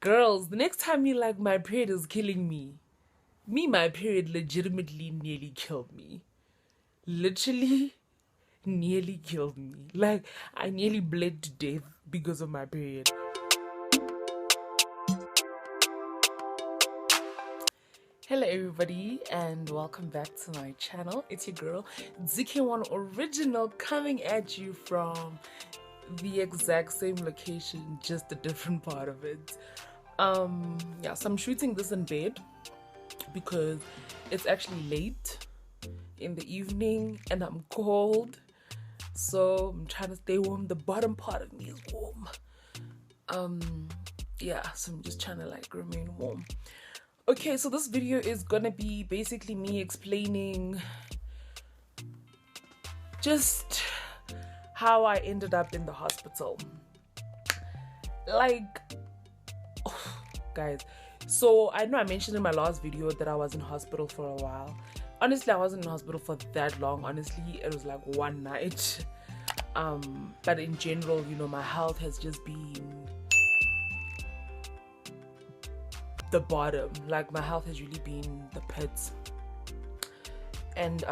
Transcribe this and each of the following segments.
Girls, the next time you like my period is killing me. My period legitimately nearly killed me. Literally nearly killed me. Like, I nearly bled to death because of my period. Hello everybody and welcome back to my channel. It's your girl Dk1original coming at you from the exact same location, just a different part of it. Yeah, so I'm shooting this in bed because it's actually late in the evening and I'm cold, so I'm trying to stay warm. The bottom part of me is warm. Yeah, so I'm just trying to like remain warm. Okay, so this video is gonna be basically me explaining just how I ended up in the hospital. Like, oh, guys, so I know I mentioned in my last video that I was in hospital for a while. Honestly, I wasn't in hospital for that long. Honestly, it was like one night. But in general, you know, my health has just been the bottom. Like, my health has really been the pits. And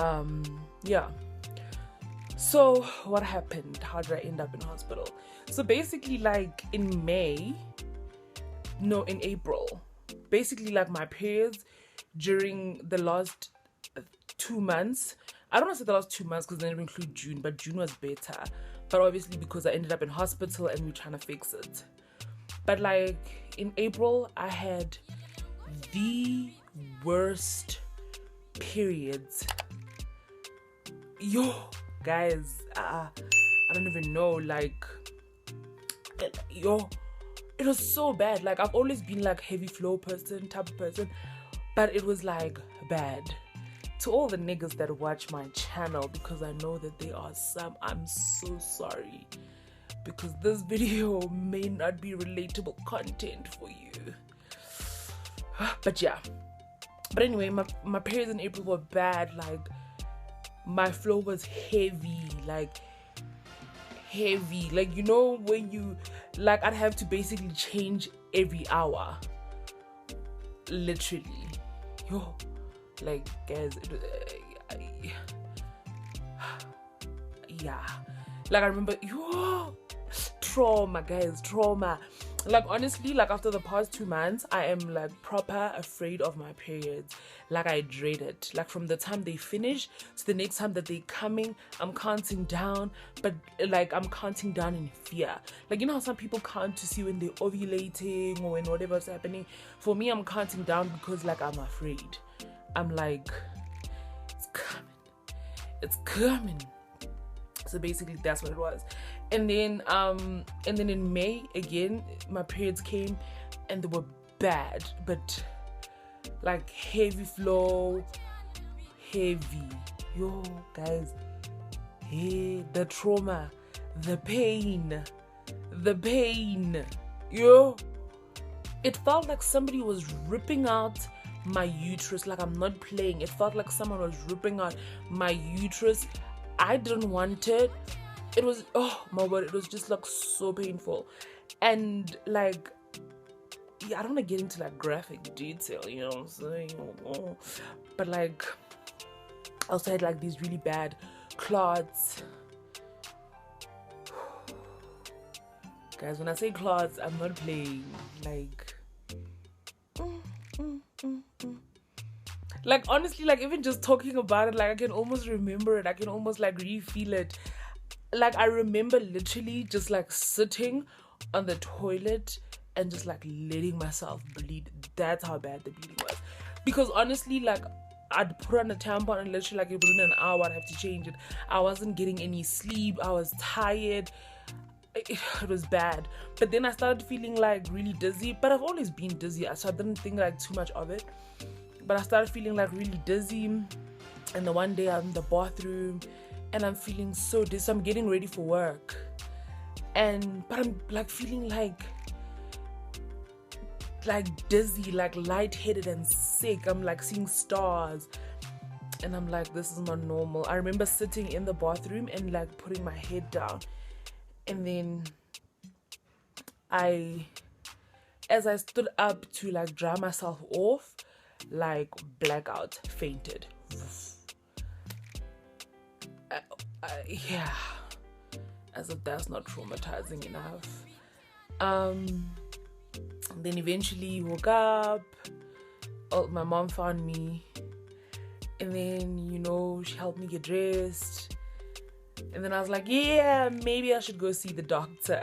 yeah, so what happened? How did I end up in hospital? So basically, like in April, basically like my periods during the last 2 months, I don't want to say the last 2 months because they didn't include June, but June was better, but obviously because I ended up in hospital and we're trying to fix it. But like in April, I had the worst periods. Yo, guys, I don't even know, like, yo, it was so bad. Like, I've always been like heavy flow person, type of person, but it was like bad. To all the niggas that watch my channel, because I know that they are some, I'm so sorry, because this video may not be relatable content for you. But yeah, but anyway, my periods in April were bad. Like, my flow was heavy, like you know, when you like, I'd have to basically change every hour, literally. Yo, like, guys, yeah, like I remember, yo, trauma, guys, trauma. Like, honestly, like after the past 2 months, I am like proper afraid of my periods. Like, I dread it. Like, from the time they finish to the next time that they're coming, I'm counting down. But like, I'm counting down in fear. Like, you know how some people count to see when they're ovulating or when whatever's happening. For me, I'm counting down because like I'm afraid. I'm like, it's coming, it's coming. So basically that's what it was. And then in May again, my periods came and they were bad, but like heavy flow, heavy. Yo, guys, hey, the trauma, the pain, yo, it felt like somebody was ripping out my uterus. Like, I'm not playing, it felt like someone was ripping out my uterus. I didn't want it. It was, oh my word, it was just like so painful. And like, yeah, I don't want to get into like graphic detail, you know what I'm saying? But like, I also had like these really bad clots. Guys, when I say clots, I'm not playing. Like, honestly, like even just talking about it, like I can almost remember it. I can almost like re-feel it. Like, I remember literally just like sitting on the toilet and just like letting myself bleed. That's how bad the bleeding was. Because honestly, like, I'd put on a tampon and literally like it was in an hour I'd have to change it. I wasn't getting any sleep. I was tired. It was bad. But then I started feeling like really dizzy. But I've always been dizzy, so I didn't think like too much of it. But I started feeling like really dizzy. And the one day I'm in the bathroom and I'm feeling so dizzy. I'm getting ready for work. But I'm like feeling like dizzy, like lightheaded and sick. I'm like seeing stars. And I'm like, this is not normal. I remember sitting in the bathroom and like putting my head down. And then I as I stood up to like dry myself off, like blackout, fainted. Yeah, as if that's not traumatizing enough. Then eventually woke up. Oh, my mom found me, and then she helped me get dressed, and then I was like, yeah, maybe I should go see the doctor.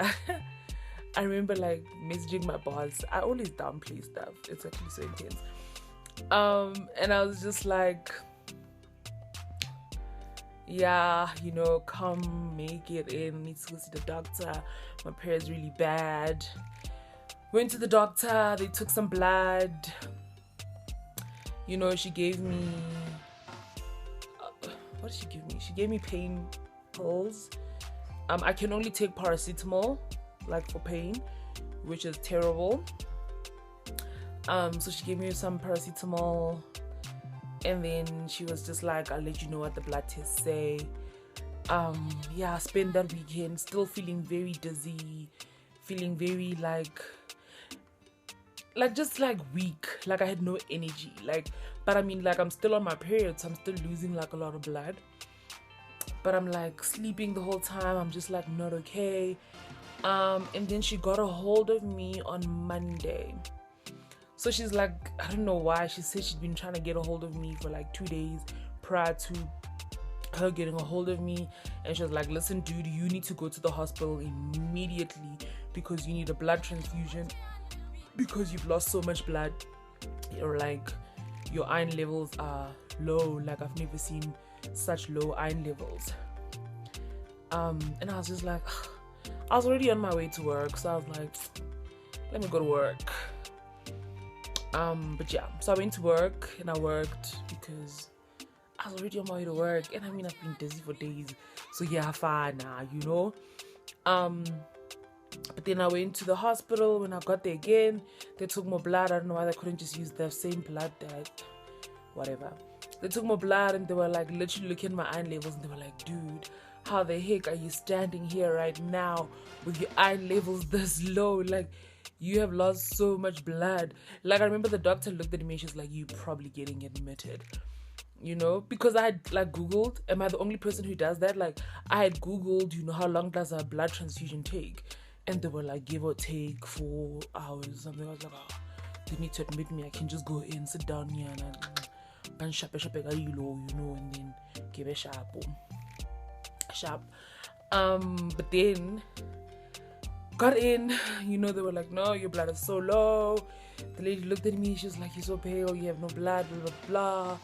I remember like messaging my boss. I always downplay stuff. It's actually so intense. And I was just like, yeah, come make it in. Need to go see the doctor. My period's really bad. Went to the doctor. They took some blood. She gave me. What did she give me? She gave me pain pills. I can only take paracetamol, like for pain, which is terrible. So she gave me some paracetamol, and then she was just like, I'll let you know what the blood tests say. I spent that weekend still feeling very dizzy, feeling very like just like weak, like I had no energy, but I mean, like, I'm still on my period, so I'm still losing like a lot of blood, but I'm like sleeping the whole time. I'm just like not okay. And then she got a hold of me on Monday. So she's like, I don't know why, she said she'd been trying to get a hold of me for like 2 days prior to her getting a hold of me, and she was like, listen dude, you need to go to the hospital immediately because you need a blood transfusion because you've lost so much blood. You're like, your iron levels are low. Like, I've never seen such low iron levels. And I was just like, I was already on my way to work, so I was like, let me go to work. But yeah, so I went to work and I worked because I was already on my way to work, and I mean, I've been busy for days, so yeah, fine now, But then I went to the hospital. When I got there again, they took more blood. I don't know why they couldn't just use the same blood whatever. They took more blood, and they were like literally looking at my iron levels, and they were like, dude, how the heck are you standing here right now with your iron levels this low? Like, you have lost so much blood. Like, I remember the doctor looked at me and she's like, you probably getting admitted. Because I had like Googled, am I the only person who does that? Like, I had Googled, how long does a blood transfusion take? And they were like, give or take 4 hours or something. I was like, oh, they need to admit me. I can just go in, sit down here and sharp, and then give a sharp. But then got in, they were like, no, your blood is so low. The lady looked at me, she was like, you're so pale, you have no blood, blah, blah, blah.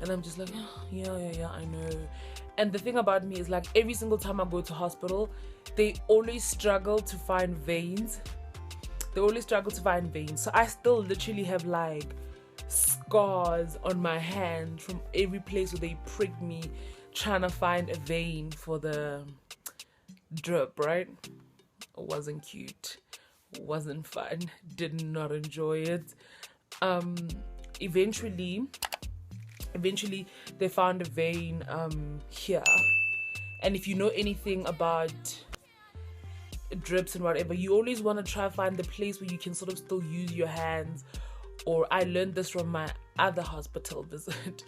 And I'm just like, oh, yeah, I know. And the thing about me is, like, every single time I go to hospital, they always struggle to find veins. So I still literally have like scars on my hand from every place where they pricked me trying to find a vein for the drip, right? It wasn't cute. It wasn't fun. Did not enjoy it. Eventually they found a vein here. And if you know anything about drips and whatever, you always want to try to find the place where you can sort of still use your hands. Or I learned this from my other hospital visit.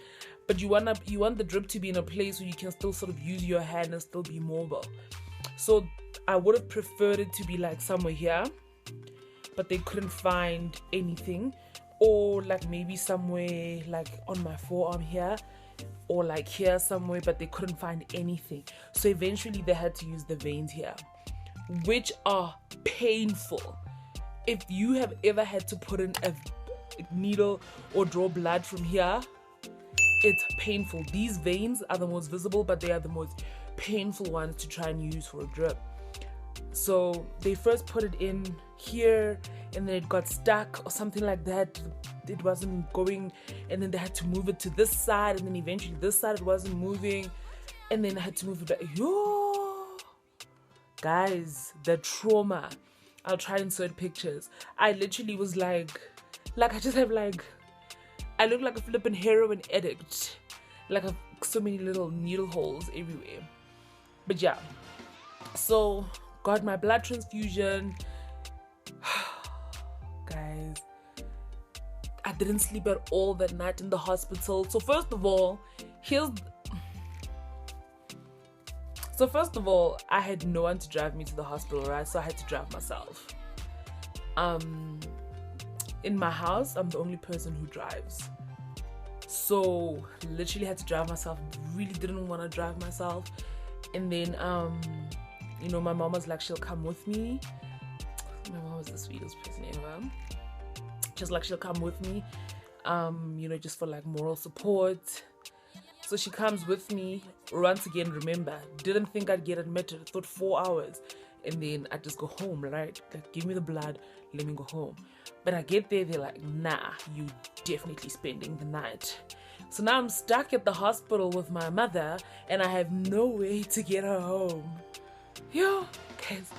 But you want the drip to be in a place where you can still sort of use your hand and still be mobile. So I would have preferred it to be like somewhere here, but they couldn't find anything. Or like maybe somewhere like on my forearm here, or like here somewhere, but they couldn't find anything. So eventually they had to use the veins here, which are painful. If you have ever had to put in a needle or draw blood from here, it's painful. These veins are the most visible, but they are the most painful ones to try and use for a drip. So they first put it in here, and then it got stuck or something like that. It wasn't going, and then they had to move it to this side, and then eventually this side it wasn't moving, and then I had to move it back. Guys, the trauma. I'll try and insert pictures. I literally was like I just have like, I look like a flippin' heroin addict. Like, I've so many little needle holes everywhere. But yeah, so got my blood transfusion. guys, I didn't sleep at all that night in the hospital. So first of all, I had no one to drive me to the hospital, right? So I had to drive myself. In my house, I'm the only person who drives. So literally had to drive myself. Really didn't want to drive myself. And then my mom was like, she'll come with me. My mom was the sweetest person ever. Just like, she'll come with me, just for like moral support. So she comes with me. Once again, remember, didn't think I'd get admitted. I thought 4 hours, and then I just go home, right? Like, give me the blood, let me go home. But I get there, they're like, nah, you definitely spending the night. So now I'm stuck at the hospital with my mother, and I have no way to get her home. Yo, guys,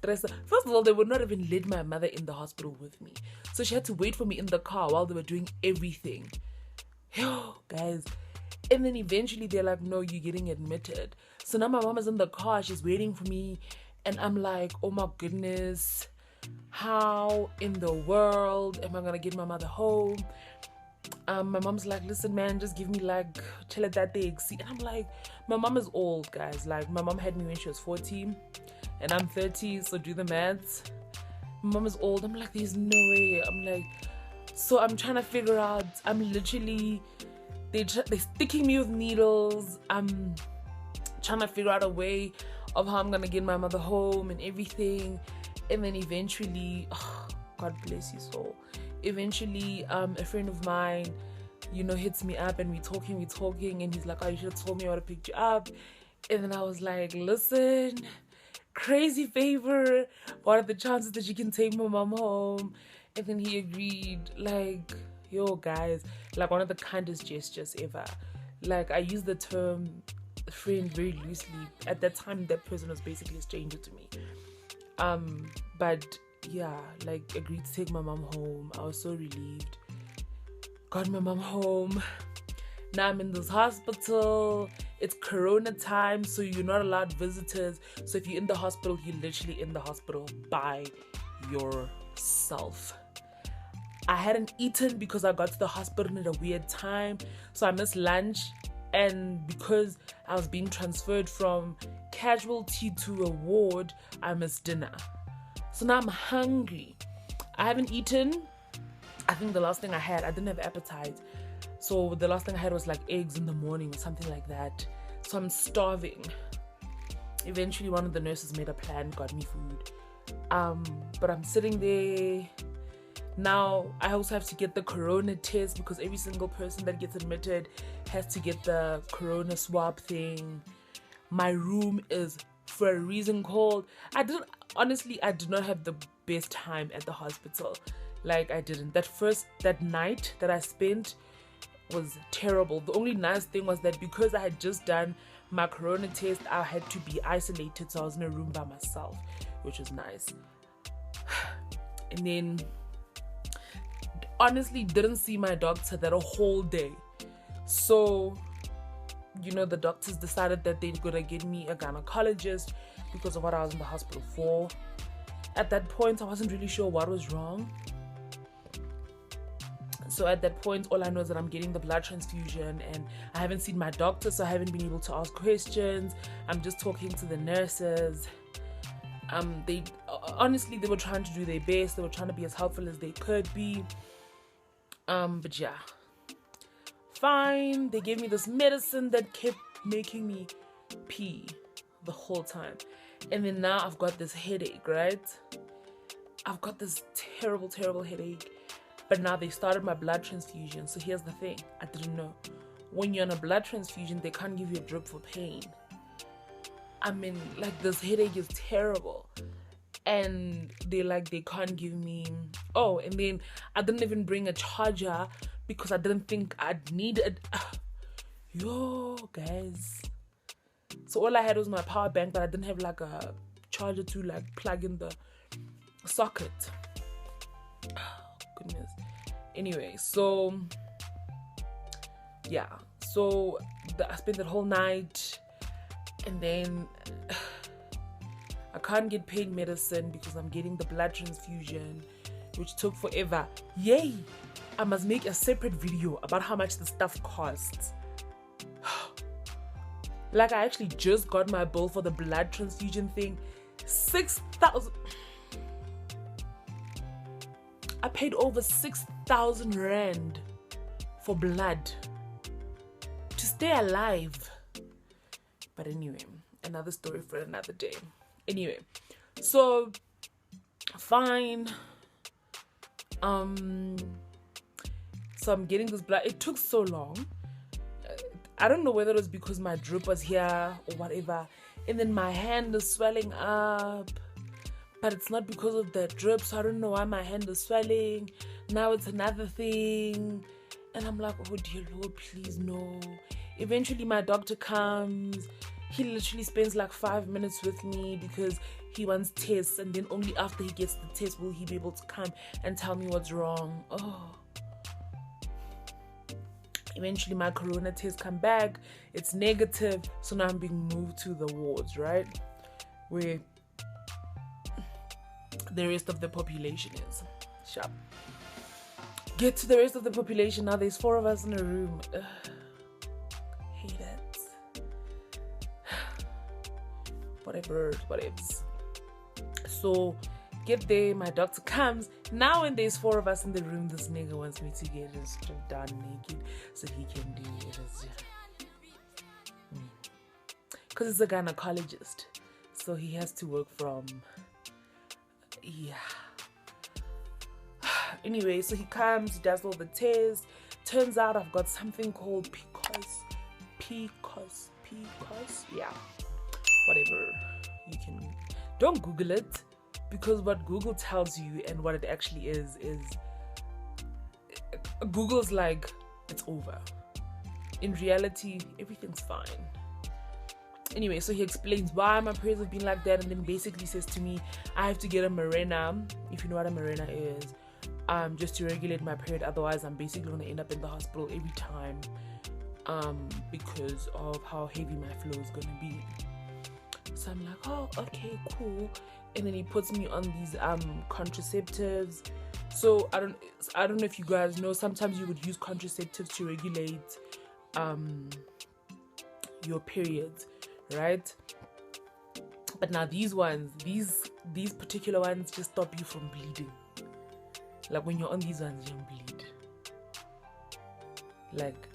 first of all, they would not even let my mother in the hospital with me. So she had to wait for me in the car while they were doing everything. Yo, guys. And then eventually they're like, no, you're getting admitted. So now my mom is in the car, she's waiting for me. And I'm like, oh my goodness, how in the world am I gonna get my mother home? My mom's like, listen, man, just give me like, chill at that day. And I'm like, my mom is old, guys. Like, my mom had me when she was 14 and I'm 30, so do the maths. My mom is old. I'm like, there's no way. I'm like, so I'm trying to figure out, I'm literally, they're sticking me with needles. I'm trying to figure out a way of how I'm gonna get my mother home and everything. And then eventually, God bless his soul, eventually a friend of mine hits me up, and we're talking, and he's like, oh, you should have told me I would have picked you up. And then I was like, listen, crazy favor, what are the chances that you can take my mom home? And then he agreed. Like, yo guys, like, one of the kindest gestures ever. Like, I use the term friend very loosely. At that time, that person was basically a stranger to me. But yeah, like, agreed to take my mom home. I was so relieved. Got my mom home. Now I'm in this hospital. It's corona time, so you're not allowed visitors. So if you're in the hospital, you're literally in the hospital by yourself. I hadn't eaten because I got to the hospital at a weird time, so I missed lunch. And because I was being transferred from casualty to a ward, I missed dinner. So now I'm hungry. I haven't eaten. I think the last thing I didn't have appetite. So the last thing I had was like eggs in the morning or something like that. So I'm starving. Eventually one of the nurses made a plan, got me food. But I'm sitting there. Now I also have to get the corona test, because every single person that gets admitted has to get the corona swab thing. My room is, for a reason, cold. I did not have the best time at the hospital. Like, I didn't. That night that I spent was terrible. The only nice thing was that because I had just done my corona test, I had to be isolated, so I was in a room by myself, which was nice. And then honestly didn't see my doctor that a whole day. So the doctors decided that they're gonna get me a gynecologist because of what I was in the hospital for. At that point, I wasn't really sure what was wrong. So at that point, all I know is that I'm getting the blood transfusion, and I haven't seen my doctor, so I haven't been able to ask questions. I'm just talking to the nurses. They were trying to do their best. They were trying to be as helpful as they could be. But yeah, fine. They gave me this medicine that kept making me pee the whole time. And then now I've got this headache, right? I've got this terrible, terrible headache. But now they started my blood transfusion. So here's the thing. I didn't know. When you're on a blood transfusion, they can't give you a drip for pain. I mean, like, this headache is terrible. And they can't give me... Oh, and then I didn't even bring a charger because I didn't think I'd need it. Yo, guys. So all I had was my power bank, but I didn't have like a charger to like plug in the socket. Goodness. Anyway, so yeah, so I spent that whole night, and then I can't get pain medicine because I'm getting the blood transfusion. which took forever. Yay! I must make a separate video about how much the stuff costs. Like, I actually just got my bill for the blood transfusion thing. 6,000. I paid over 6,000 rand for blood to stay alive. But anyway, another story for another day. Anyway, so fine. So I'm getting this blood. It took so long. I don't know whether it was because my drip was here or whatever. And then my hand is swelling up. But it's not because of the drip, so I don't know why my hand is swelling. Now it's another thing. And I'm like, oh dear Lord, please no. Eventually my doctor comes. He literally spends like 5 minutes with me because he wants tests. And then only after he gets the test will he be able to come and tell me what's wrong. Oh. Eventually my corona test come back. It's negative. So now I'm being moved to the wards, right? Where the rest of the population is. Sharp. Get to the rest of the population. Now there's 4 of us in a room. Ugh. Hate it. Whatevs. So get there, my doctor comes. Now when there's 4 of us in the room, this nigga wants me to get stripped down naked so he can do it. Because he's a gynecologist. So he has to work from... Yeah. Anyway, so he comes, he does all the tests. Turns out I've got something called PCOS. Yeah. Whatever. You can... Don't Google it. Because what Google tells you and what it actually is Google's like, it's over. In reality, everything's fine. Anyway, so he explains why my periods have been like that, and then basically says to me, I have to get a Mirena, if you know what a Mirena is, just to regulate my period. Otherwise, I'm basically going to end up in the hospital every time, because of how heavy my flow is going to be. So I'm like, oh, okay, cool. And then he puts me on these contraceptives. So I don't know if you guys know, sometimes you would use contraceptives to regulate your periods, right? But now these particular ones just stop you from bleeding. Like when you're on these ones, you don't bleed. Like,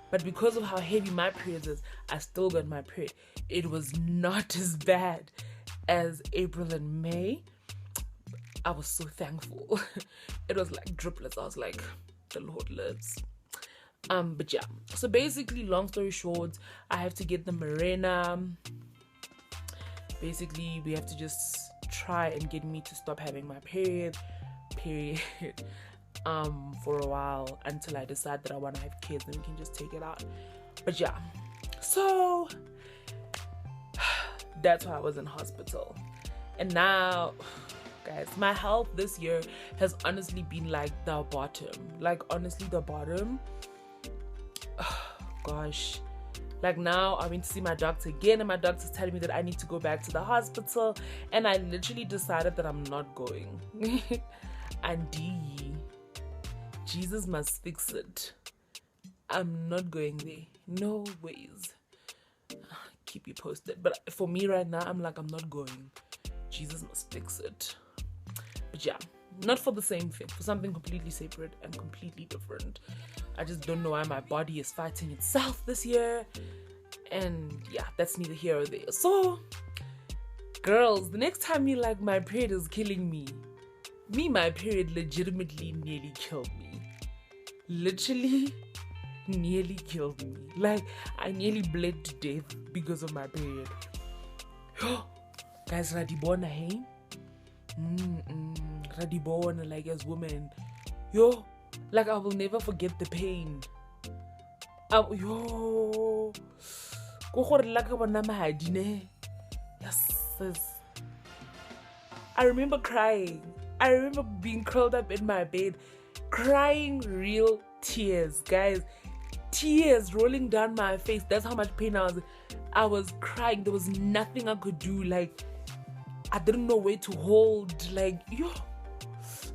but because of how heavy my periods is, I still got my period. It was not as bad as April and May. I was so thankful. It was like driplets. I was like, the Lord lives. But yeah, so basically, long story short, I have to get the Mirena. Basically, we have to just try and get me to stop having my period for a while until I decide that I want to have kids and we can just take it out. But yeah, so that's why I was in hospital. And now, guys, my health this year has honestly been like the bottom. Like, honestly, the bottom. Gosh. Like, now I went to see my doctor again, and my doctor's telling me that I need to go back to the hospital. And I literally decided that I'm not going. And Jesus must fix it. I'm not going there. No ways. Keep you posted. But for me right now, I'm like, I'm not going. Jesus must fix it. But yeah, not for the same thing. For something completely separate and completely different. I just don't know why my body is fighting itself this year. And yeah, that's neither here or there. So, girls, the next time you like, my period is killing me. My period legitimately nearly killed me. Literally nearly killed me. Like, I nearly bled to death because of my period. Guys, radibona, hey? Radibona, like, as women. Yo, like, I will never forget the pain. Yo. Yes, sis. I remember crying. I remember being curled up in my bed, crying real tears, guys. Tears rolling down my face. That's how much pain I was. I was crying. There was nothing I could do. Like, I didn't know where to hold. Like, yo,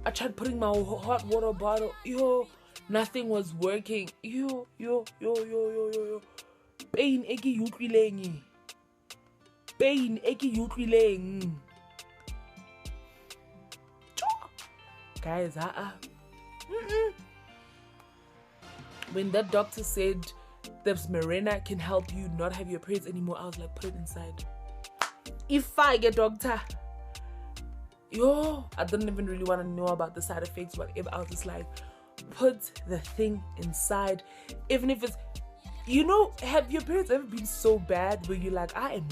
I tried putting my hot water bottle. Yo, nothing was working. Yo. Pain eki utlwileng. Pain eki utlwileng. Guys, when that doctor said this Mirena can help you not have your periods anymore, I was like, put it inside. If I get doctor, I didn't even really want to know about the side effects, whatever. I was just like, put the thing inside. Even if it's, have your periods ever been so bad where you're like, I am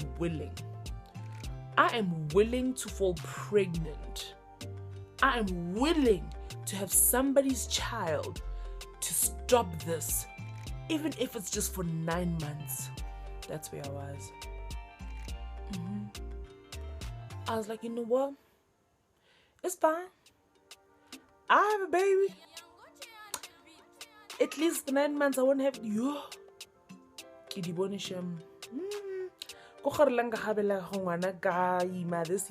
willing to fall pregnant. I am willing to have somebody's child to stop this, even if it's just for 9 months. That's where I was. I was like, you know what? It's fine. I have a baby. At least for 9 months, I won't have you. This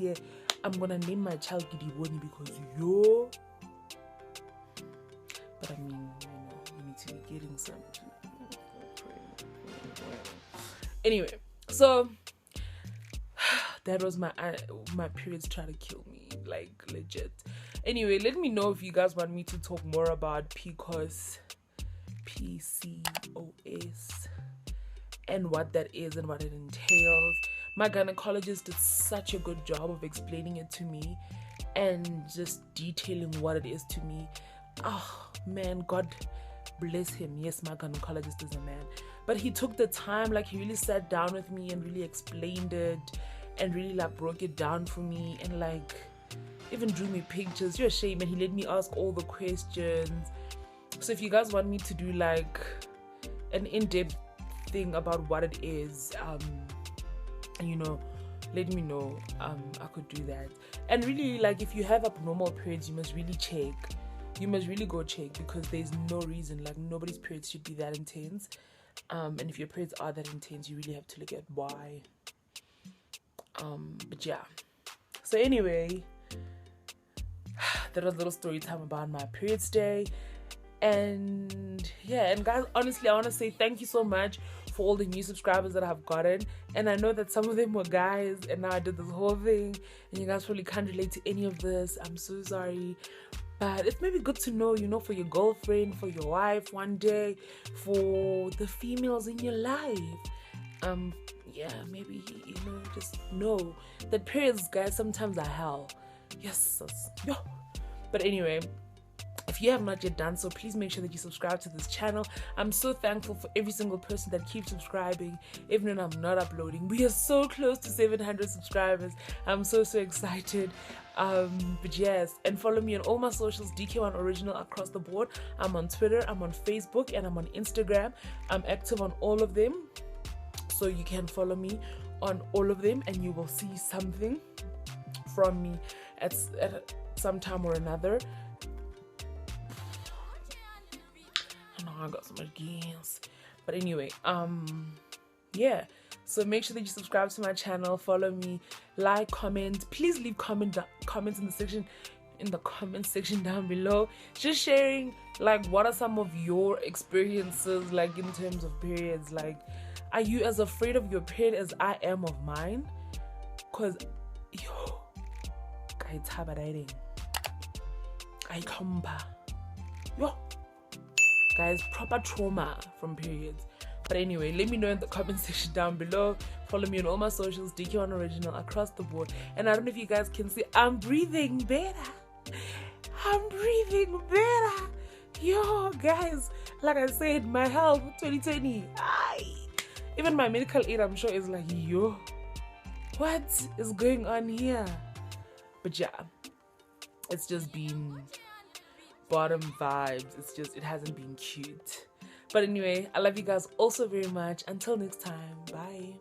year, I'm gonna name my child Kidiboni because but I mean, you need to be getting some. Anyway, so that was my periods trying to kill me, like legit. Anyway, let me know if you guys want me to talk more about PCOS, and what that is and what it entails. My gynecologist did such a good job of explaining it to me and just detailing what it is to me. Oh man, God bless him. Yes, my gynecologist is a man, but he took the time, like he really sat down with me and really explained it and really like broke it down for me and like even drew me pictures. You're a shame. And he let me ask all the questions. So if you guys want me to do like an in-depth thing about what it is, let me know. I could do that. And really, like, if you have abnormal periods, you must really check. You must really go check, because there's no reason, like, nobody's periods should be that intense. And if your periods are that intense, you really have to look at why. But yeah. So anyway, that was a little story time about my periods day. And yeah, and guys, honestly, I want to say thank you so much for all the new subscribers that I've gotten. And I know that some of them were guys, and now I did this whole thing and you guys probably can't relate to any of this. I'm so sorry, but it's maybe good to know, for your girlfriend, for your wife one day, for the females in your life. Yeah, maybe, just know that periods, guys, sometimes are hell. Yes. Yeah. But anyway, if you have not yet done so, please make sure that you subscribe to this channel. I'm so thankful for every single person that keeps subscribing, even when I'm not uploading. We are so close to 700 subscribers. I'm so excited. But yes, and follow me on all my socials, Dk1original, across the board. I'm on Twitter, I'm on Facebook, and I'm on Instagram. I'm active on all of them, so you can follow me on all of them, and you will see something from me at some time or another. I got so much gains, but anyway, yeah, so make sure that you subscribe to my channel, follow me, like, comment. Please leave comments in the comment section down below, just sharing like what are some of your experiences, like in terms of periods. Like, are you as afraid of your period as I am of mine? Because guys, proper trauma from periods. But anyway, let me know in the comment section down below. Follow me on all my socials, Dk1original, across the board. And I don't know if you guys can see, I'm breathing better. Yo, guys, like I said, my health 2020. Even my medical aid, I'm sure, is like, yo, what is going on here? But yeah, it's just been bottom vibes. It hasn't been cute. But anyway, I love you guys also very much. Until next time, bye.